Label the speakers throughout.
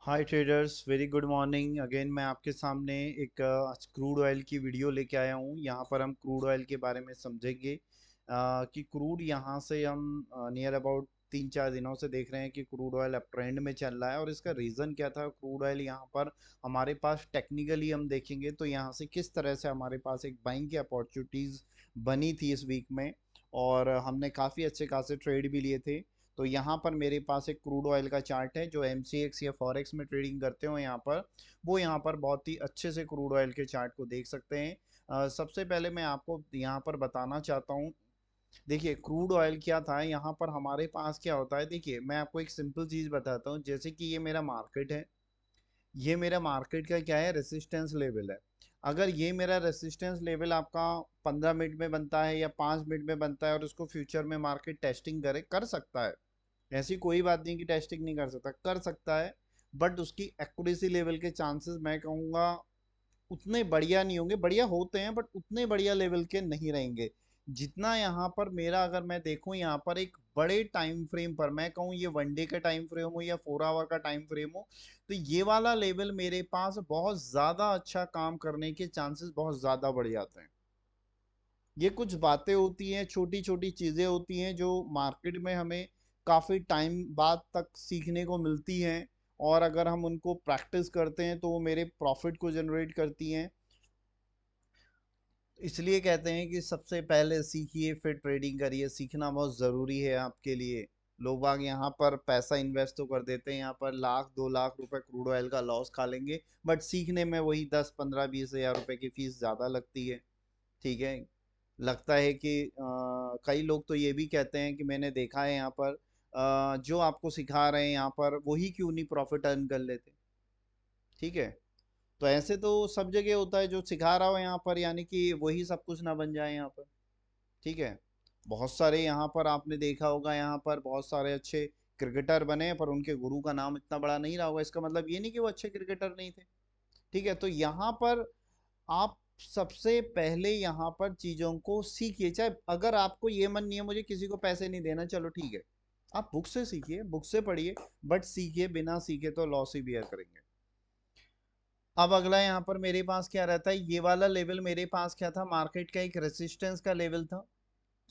Speaker 1: हाय traders, very good morning again. मैं आपके सामने एक क्रूड ऑयल की वीडियो लेके आया हूँ। यहाँ पर हम क्रूड ऑयल के बारे में समझेंगे कि क्रूड यहाँ से हम नियर अबाउट 3-4 दिनों से देख रहे हैं कि क्रूड ऑयल अप ट्रेंड में चल रहा है। और इसका रीज़न क्या था? क्रूड ऑयल यहाँ पर हमारे पास टेक्निकली हम देखेंगे तो यहाँ से किस तरह से हमारे पास एक बाइंग की अपॉर्चुनिटीज़ बनी थी इस वीक में, और हमने काफ़ी अच्छे खासे ट्रेड भी लिए थे। तो यहाँ पर मेरे पास एक क्रूड ऑयल का चार्ट है। जो एमसीएक्स या फॉरेक्स में ट्रेडिंग करते हो यहाँ पर, वो यहाँ पर बहुत ही अच्छे से क्रूड ऑयल के चार्ट को देख सकते हैं। सबसे पहले मैं आपको यहाँ पर बताना चाहता हूँ। देखिए, क्रूड ऑयल क्या था यहाँ पर हमारे पास, क्या होता है। देखिए, मैं आपको एक सिंपल चीज़ बताता हूँ। जैसे कि ये मेरा मार्केट है, ये मेरा मार्केट का क्या है, रेसिस्टेंस लेवल है। अगर ये मेरा रेसिस्टेंस लेवल आपका 15 मिनट में बनता है या 5 मिनट में बनता है और उसको फ्यूचर में मार्केट टेस्टिंग करे, कर सकता है। ऐसी कोई बात नहीं कि टेस्टिंग नहीं कर सकता, कर सकता है। बट उसकी एक्यूरेसी लेवल के चांसेस मैं कहूँगा उतने बढ़िया नहीं होंगे। बढ़िया होते हैं बट उतने बढ़िया लेवल के नहीं रहेंगे जितना यहाँ पर मेरा। अगर मैं देखूँ यहाँ पर एक बड़े टाइम फ्रेम पर, मैं कहूँ ये 1 डे का टाइम फ्रेम हो या 4 आवर का टाइम फ्रेम हो, तो ये वाला लेवल मेरे पास बहुत ज़्यादा अच्छा काम करने के चांसेस बहुत ज़्यादा बढ़ जाते हैं। ये कुछ बातें होती हैं, छोटी छोटी चीज़ें होती हैं जो मार्केट में हमें काफ़ी टाइम बाद तक सीखने को मिलती हैं। और अगर हम उनको प्रैक्टिस करते हैं तो वो मेरे प्रॉफिट को जनरेट करती हैं। इसलिए कहते हैं कि सबसे पहले सीखिए फिर ट्रेडिंग करिए। सीखना बहुत ज़रूरी है आपके लिए। लोग बाग यहाँ पर पैसा इन्वेस्ट तो कर देते हैं, यहाँ पर 1-2 लाख रुपए क्रूड ऑयल का लॉस खा लेंगे, बट सीखने में वही 10-15-20 हज़ार रुपए की फीस ज़्यादा लगती है। ठीक है। लगता है कि कई लोग तो ये भी कहते हैं कि मैंने देखा है यहाँ पर जो आपको सिखा रहे हैं यहाँ पर वही क्यों नहीं प्रॉफिट अर्न कर लेते। ठीक है। तो ऐसे तो सब जगह होता है, जो सिखा रहा हो यहाँ पर यानी कि वही सब कुछ ना बन जाए यहाँ पर। ठीक है। बहुत सारे यहाँ पर आपने देखा होगा, यहाँ पर बहुत सारे अच्छे क्रिकेटर बने पर उनके गुरु का नाम इतना बड़ा नहीं रहा होगा। इसका मतलब ये नहीं कि वो अच्छे क्रिकेटर नहीं थे। ठीक है। तो यहाँ पर आप सबसे पहले यहाँ पर चीजों को सीखिए। चाहे अगर आपको ये मन नहीं है मुझे किसी को पैसे नहीं देना, चलो ठीक है, आप बुक से सीखिए, बुक से पढ़िए, बट सीखिए। बिना सीखे तो लॉस ही बियर करेंगे। अब अगला यहाँ पर मेरे पास क्या रहता है, ये वाला लेवल मेरे पास क्या था, मार्केट का एक रेसिस्टेंस का लेवल था।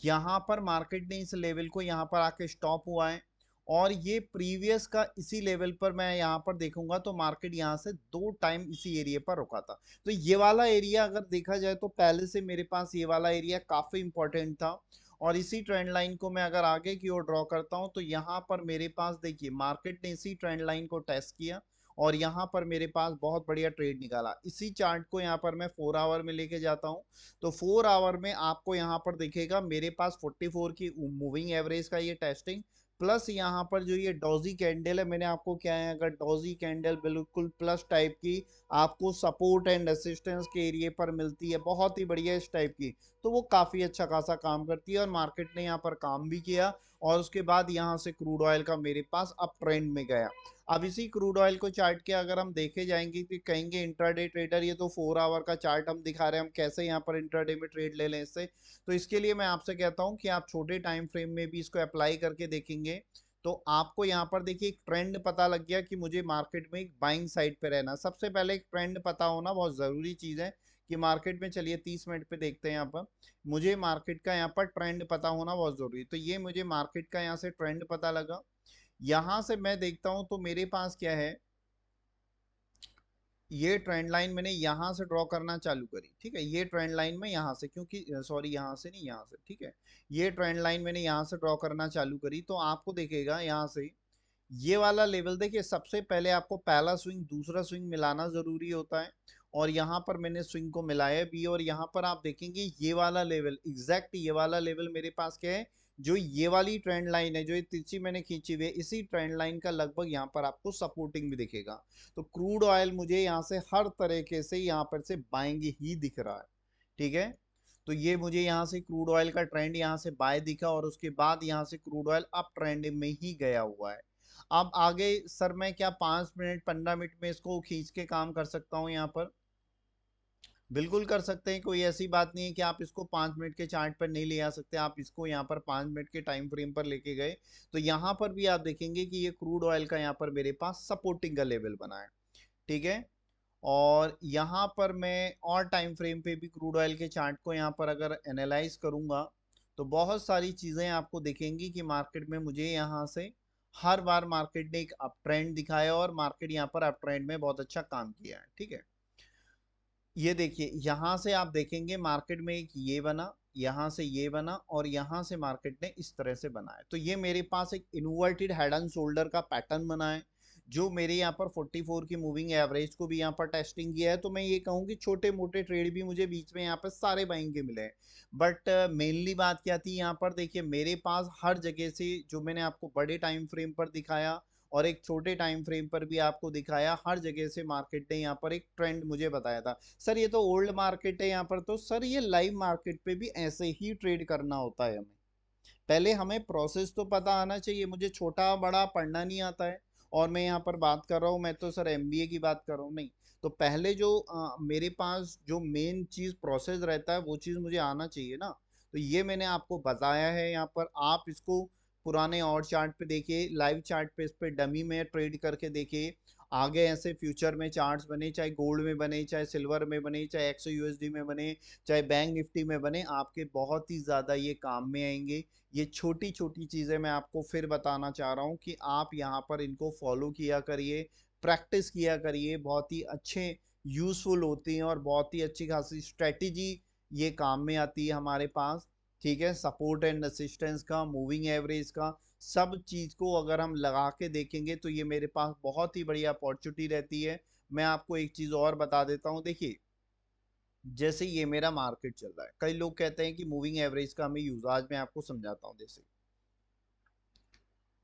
Speaker 1: यहाँ पर मार्केट ने इस लेवल को यहाँ पर आके स्टॉप हुआ है। और ये प्रीवियस का इसी लेवल पर मैं यहाँ पर देखूंगा तो मार्केट यहाँ से 2 टाइम इसी एरिया पर रुका था। तो ये वाला एरिया अगर देखा जाए तो पहले से मेरे पास ये वाला एरिया काफी इंपॉर्टेंट था। और इसी ट्रेंड लाइन को मैं अगर आगे की ओर ड्रॉ करता हूँ तो यहाँ पर मेरे पास देखिए मार्केट ने इसी ट्रेंड लाइन को टेस्ट किया और यहाँ पर मेरे पास बहुत बढ़िया ट्रेड निकाला। इसी चार्ट को यहाँ पर मैं 4 आवर में लेके जाता हूँ तो 4 आवर में आपको यहाँ पर दिखेगा मेरे पास 44 की मूविंग एवरेज का ये टेस्टिंग, प्लस यहाँ पर जो ये डॉजी कैंडल है, मैंने आपको क्या है, अगर डॉजी कैंडल बिल्कुल प्लस टाइप की आपको सपोर्ट एंड रेसिस्टेंस के एरिया पर मिलती है, बहुत ही बढ़िया इस टाइप की, तो वो काफ़ी अच्छा खासा काम करती है। और मार्केट ने यहाँ पर काम भी किया और उसके बाद यहाँ से क्रूड ऑयल का मेरे पास अप ट्रेंड में गया। अब इसी क्रूड ऑयल को चार्ट के अगर हम देखे जाएंगे कि कहेंगे इंट्राडे ट्रेडर, ये तो 4 आवर का चार्ट हम दिखा रहे हैं, हम कैसे यहाँ पर इंट्राडे में ट्रेड ले लें इससे। तो इसके लिए मैं आपसे कहता हूँ कि आप छोटे टाइम फ्रेम में भी इसको अप्लाई करके देखेंगे तो आपको यहाँ पर देखिए एक ट्रेंड पता लग गया कि मुझे मार्केट में एक बाइंग साइड पे रहना। सबसे पहले एक ट्रेंड पता होना बहुत ज़रूरी चीज़ है कि मार्केट में, चलिए 30 मिनट पे देखते हैं यहाँ पर, मुझे मार्केट का यहाँ पर ट्रेंड पता होना बहुत ज़रूरी है। तो ये मुझे मार्केट का यहाँ से ट्रेंड पता लगा। यहाँ से मैं देखता हूँ तो मेरे पास क्या है, ये ट्रेंड लाइन मैंने यहाँ से ड्रॉ करना चालू करी। ठीक है। ये ट्रेंड लाइन में यहाँ से, क्योंकि सॉरी यहाँ से नहीं, यहाँ से, ठीक है, ये ट्रेंड लाइन मैंने यहाँ से ड्रॉ करना चालू करी तो आपको देखेगा यहाँ से ये वाला लेवल। देखिए, सबसे पहले आपको पहला स्विंग दूसरा स्विंग मिलाना जरूरी होता है और यहाँ पर मैंने स्विंग को मिलाया भी। और यहाँ पर आप देखेंगे ये वाला लेवल, एग्जैक्ट ये वाला लेवल मेरे पास क्या है, जो ये वाली ट्रेंड लाइन है, जो ये तिरछी मैंने खींची हुई है, इसी ट्रेंड लाइन का लगभग यहाँ पर आपको सपोर्टिंग भी दिखेगा। तो क्रूड ऑयल मुझे यहाँ से हर तरीके से यहाँ पर से बाइंग ही दिख रहा है। ठीक है। तो ये मुझे यहाँ से क्रूड ऑयल का ट्रेंड यहाँ से बाय दिखा और उसके बाद यहाँ से क्रूड ऑयल अप ट्रेंड में ही गया हुआ है। अब आगे सर मैं क्या 5 मिनट 15 मिनट में इसको खींच के काम कर सकता हूँ यहाँ पर? बिल्कुल कर सकते हैं, कोई ऐसी बात नहीं है कि आप इसको 5 मिनट के चार्ट पर नहीं ले आ सकते। आप इसको यहाँ पर 5 मिनट के टाइम फ्रेम पर लेके गए तो यहाँ पर भी आप देखेंगे कि ये क्रूड ऑयल का यहाँ पर मेरे पास सपोर्टिंग का लेवल बना है। ठीक है। और यहाँ पर मैं और टाइम फ्रेम पे भी क्रूड ऑयल के चार्ट को यहाँ पर अगर एनालाइज करूंगा तो बहुत सारी चीजें आपको दिखेंगी कि मार्केट में मुझे यहाँ से हर बार मार्केट ने एक अप ट्रेंड दिखाया और मार्केट यहाँ पर अप ट्रेंड में बहुत अच्छा काम किया है। ठीक है। ये देखिए यहाँ से आप देखेंगे मार्केट में एक ये बना, यहाँ से ये बना और यहाँ से मार्केट ने इस तरह से बनाया। तो ये मेरे पास एक इन्वर्टेड हेड एंड शोल्डर का पैटर्न बना है जो मेरे यहाँ पर 44 की मूविंग एवरेज को भी यहाँ पर टेस्टिंग किया है। तो मैं ये कहूँ कि छोटे मोटे ट्रेड भी मुझे बीच में यहाँ पर सारे बाइंग के मिले हैं। बट मेनली बात क्या थी यहाँ पर, देखिए मेरे पास हर जगह से जो मैंने आपको बड़े टाइम फ्रेम पर दिखाया और एक छोटे टाइम फ्रेम पर भी आपको दिखाया, हर जगह से मार्केट ने यहाँ पर एक ट्रेंड मुझे बताया था। सर ये तो ओल्ड मार्केट है यहाँ पर, तो सर ये लाइव मार्केट पे भी ऐसे ही ट्रेड करना होता है हमें। पहले हमें प्रोसेस तो पता आना चाहिए। मुझे छोटा बड़ा पढ़ना नहीं आता है और मैं यहाँ पर बात कर रहा हूँ, मैं तो सर एमबीए की बात कर रहा हूँ नहीं। तो पहले जो मेरे पास जो मेन चीज प्रोसेस रहता है वो चीज मुझे आना चाहिए ना। तो ये मैंने आपको बताया है यहाँ पर। आप इसको पुराने और चार्ट पे देखिए, लाइव चार्ट पे इस पे डमी में ट्रेड करके देखिए। आगे ऐसे फ्यूचर में चार्ट्स बने, चाहे गोल्ड में बने, चाहे सिल्वर में बने, चाहे एक्सो यूएसडी में बने, चाहे बैंक निफ्टी में बने, आपके बहुत ही ज्यादा ये काम में आएंगे। ये छोटी छोटी चीजें मैं आपको फिर बताना चाह रहा हूँ कि आप यहाँ पर इनको फॉलो किया करिए, प्रैक्टिस किया करिए। बहुत ही अच्छे यूजफुल होती हैं और बहुत ही अच्छी खासी स्ट्रेटेजी ये काम में आती है हमारे पास। ठीक है। सपोर्ट एंड रेसिस्टेंस का, मूविंग एवरेज का, सब चीज को अगर हम लगा के देखेंगे तो ये मेरे पास बहुत ही बढ़िया अपॉर्चुनिटी रहती है। मैं आपको एक चीज और बता देता हूँ, देखिए जैसे ये मेरा मार्केट चल रहा है, कई लोग कहते हैं कि मूविंग एवरेज का हमें यूज, आज मैं आपको समझाता हूँ। जैसे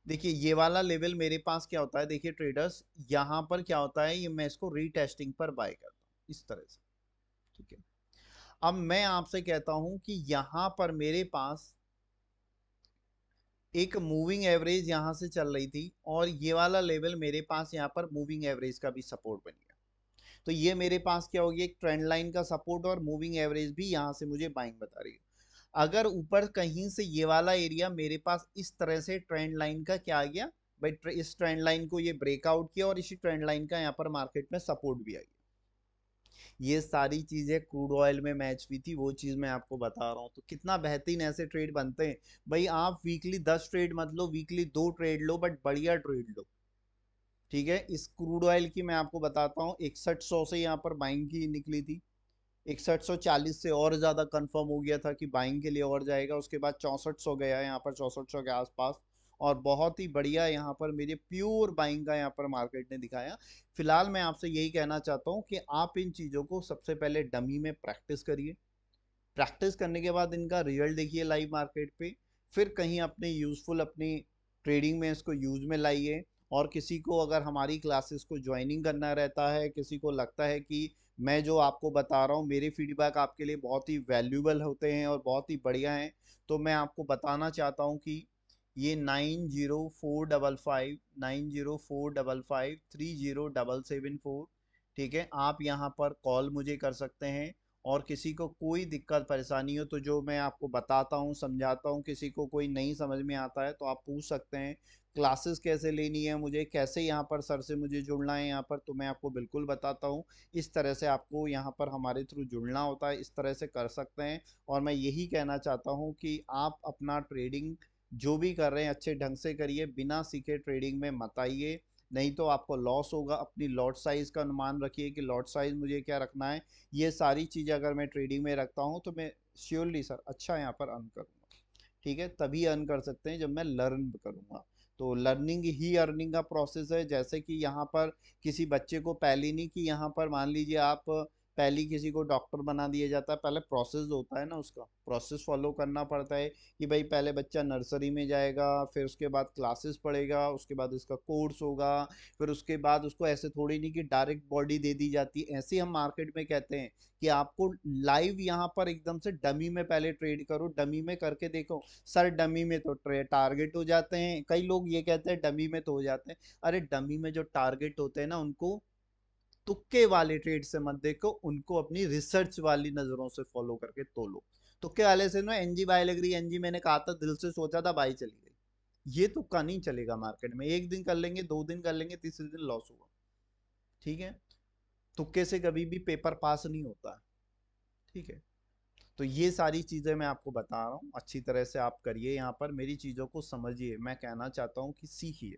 Speaker 1: देखिए ये वाला लेवल मेरे पास क्या होता है, देखिए ट्रेडर्स यहाँ पर क्या होता है, ये मैं इसको रीटेस्टिंग पर बाय करता हूँ इस तरह से। ठीक है। अब मैं आपसे कहता हूं कि यहाँ पर मेरे पास एक मूविंग एवरेज यहाँ से चल रही थी और ये वाला लेवल मेरे पास यहाँ पर मूविंग एवरेज का भी सपोर्ट बन गया। तो ये मेरे पास क्या हो गया, एक ट्रेंड लाइन का सपोर्ट और मूविंग एवरेज भी यहाँ से मुझे बाइंग बता रही है। अगर ऊपर कहीं से ये वाला एरिया मेरे पास इस तरह से ट्रेंड लाइन का क्या आ गया भाई, इस ट्रेंड लाइन को ये ब्रेकआउट किया और इसी ट्रेंड लाइन का यहाँ पर मार्केट में सपोर्ट भी आ गया। ये सारी चीजें क्रूड ऑयल में मैच हुई थी, वो चीज मैं आपको बता रहा हूँ। तो कितना बेहतरीन ऐसे ट्रेड बनते हैं भाई। आप वीकली 10 ट्रेड मत लो, वीकली 2 ट्रेड लो, बट बढ़िया ट्रेड लो। ठीक है। इस क्रूड ऑयल की मैं आपको बताता हूँ, 6100 से यहाँ पर बाइंग की निकली थी। 6140 से और ज्यादा कंफर्म हो गया था कि बाइंग के लिए और जाएगा। उसके बाद 6400 गया यहाँ पर, 6400 के आसपास। और बहुत ही बढ़िया यहाँ पर मेरे प्योर बाइंग का यहाँ पर मार्केट ने दिखाया। फिलहाल मैं आपसे यही कहना चाहता हूँ कि आप इन चीजों को सबसे पहले डमी में प्रैक्टिस करिए। प्रैक्टिस करने के बाद इनका रिजल्ट देखिए लाइव मार्केट पे। फिर कहीं अपने यूजफुल अपनी ट्रेडिंग में इसको यूज में लाइए। और किसी को अगर हमारी क्लासेस को ज्वाइनिंग करना रहता है, किसी को लगता है कि मैं जो आपको बता रहा हूँ मेरे फीडबैक आपके लिए बहुत ही वैल्यूबल होते हैं और बहुत ही बढ़िया हैं, तो मैं आपको बताना चाहता हूँ कि ये 90459530530774। ठीक है। आप यहाँ पर कॉल मुझे कर सकते हैं। और किसी को कोई दिक्कत परेशानी हो तो जो मैं आपको बताता हूँ समझाता हूँ, किसी को कोई नहीं समझ में आता है तो आप पूछ सकते हैं। क्लासेस कैसे लेनी है मुझे, कैसे यहाँ पर सर से मुझे जुड़ना है यहाँ पर, तो मैं आपको बिल्कुल बताता हूँ। इस तरह से आपको यहाँ पर हमारे थ्रू जुड़ना होता है, इस तरह से कर सकते हैं। और मैं यही कहना चाहता हूँ कि आप अपना ट्रेडिंग जो भी कर रहे हैं अच्छे ढंग से करिए, बिना सीखे ट्रेडिंग में मत आइए, नहीं तो आपको लॉस होगा। अपनी लॉट साइज का अनुमान रखिए कि लॉट साइज मुझे क्या रखना है। ये सारी चीज़ें अगर मैं ट्रेडिंग में रखता हूँ तो मैं श्योरली सर अच्छा यहाँ पर अर्न करूँगा। ठीक है। तभी अर्न कर सकते हैं जब मैं लर्न करूँगा। तो लर्निंग ही अर्निंग का प्रोसेस है। जैसे कि यहाँ पर किसी बच्चे को पहले नहीं, कि यहाँ पर मान लीजिए आप पहली किसी को डॉक्टर बना दिया जाता है, पहले प्रोसेस होता है ना, उसका प्रोसेस फॉलो करना पड़ता है कि भाई पहले बच्चा नर्सरी में जाएगा, फिर उसके बाद क्लासेस पढ़ेगा, उसके बाद इसका कोर्स होगा, फिर उसके बाद उसको ऐसे थोड़ी नहीं कि डायरेक्ट बॉडी दे दी जाती है। ऐसे हम मार्केट में कहते हैं कि आपको लाइव यहाँ पर एकदम से डमी में पहले ट्रेड करो, डमी में करके देखो। सर डमी में तो टारगेट हो जाते हैं, कई लोग ये कहते हैं डमी में तो हो जाते हैं। अरे डमी में जो टारगेट होते हैं ना, उनको तुक्के वाले ट्रेड से मत देखो, उनको अपनी रिसर्च वाली नजरों से फॉलो करके तोलो। तुक्के वाले से ना, एनजी बाय लग रही है, एनजी मैंने कहा था, दिल से सोचा था, बाई चली गई। ये तुक्का नहीं चलेगा मार्केट में, एक दिन कर लेंगे, 2 दिन कर लेंगे, तीसरे दिन लॉस होगा। ठीक है, तुक्के से कभी भी पेपर पास नहीं होता। ठीक है, तो ये सारी चीजें मैं आपको बता रहा हूँ, अच्छी तरह से आप करिए, यहाँ पर मेरी चीजों को समझिए। मैं कहना चाहता हूँ कि सीखिए,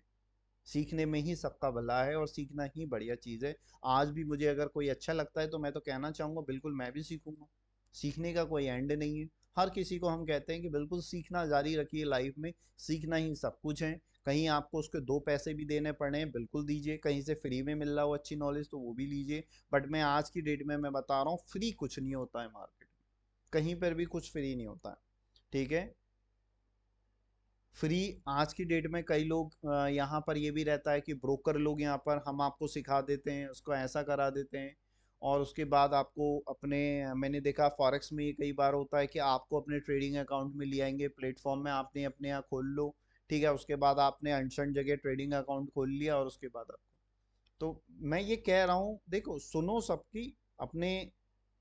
Speaker 1: सीखने में ही सबका भला है और सीखना ही बढ़िया चीज़ है। आज भी मुझे अगर कोई अच्छा लगता है तो मैं तो कहना चाहूँगा बिल्कुल मैं भी सीखूंगा। सीखने का कोई एंड नहीं है। हर किसी को हम कहते हैं कि बिल्कुल सीखना जारी रखिए लाइफ में, सीखना ही सब कुछ है। कहीं आपको उसके 2 पैसे भी देने पड़े हैं, बिल्कुल दीजिए। कहीं से फ्री में मिल रहा हो अच्छी नॉलेज तो वो भी लीजिए। बट मैं आज की डेट में मैं बता रहा हूँ, फ्री कुछ नहीं होता है मार्केट में, कहीं पर भी कुछ फ्री नहीं होता है। ठीक है, फ्री आज की डेट में कई लोग यहाँ पर ये भी रहता है कि ब्रोकर लोग यहाँ पर हम आपको सिखा देते हैं, उसको ऐसा करा देते हैं, और उसके बाद आपको अपने, मैंने देखा फॉरेक्स में ये कई बार होता है कि आपको अपने ट्रेडिंग अकाउंट में ले आएंगे प्लेटफॉर्म में, आपने अपने यहाँ खोल लो। ठीक है, उसके बाद आपने अनशन जगह ट्रेडिंग अकाउंट खोल लिया, और उसके बाद आप, तो मैं ये कह रहा हूँ, देखो सुनो सबकी, अपने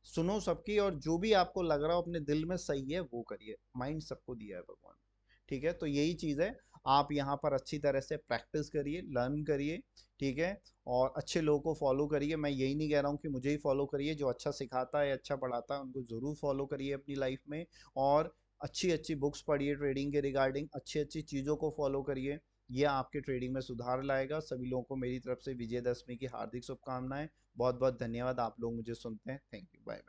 Speaker 1: सुनो सबकी, और जो भी आपको लग रहा हो अपने दिल में सही है वो करिए। माइंड सबको दिया है भगवान ने। ठीक है, तो यही चीज़ है। आप यहाँ पर अच्छी तरह से प्रैक्टिस करिए, लर्न करिए। ठीक है, और अच्छे लोगों को फॉलो करिए। मैं यही नहीं कह रहा हूँ कि मुझे ही फॉलो करिए, जो अच्छा सिखाता है, अच्छा पढ़ाता है, उनको ज़रूर फॉलो करिए अपनी लाइफ में। और अच्छी अच्छी बुक्स पढ़िए ट्रेडिंग के रिगार्डिंग, अच्छी अच्छी चीज़ों को फॉलो करिए। ये आपके ट्रेडिंग में सुधार लाएगा। सभी लोगों को मेरी तरफ से विजयदशमी की हार्दिक शुभकामनाएं। बहुत बहुत धन्यवाद, आप लोग मुझे सुनते हैं। Thank you, bye.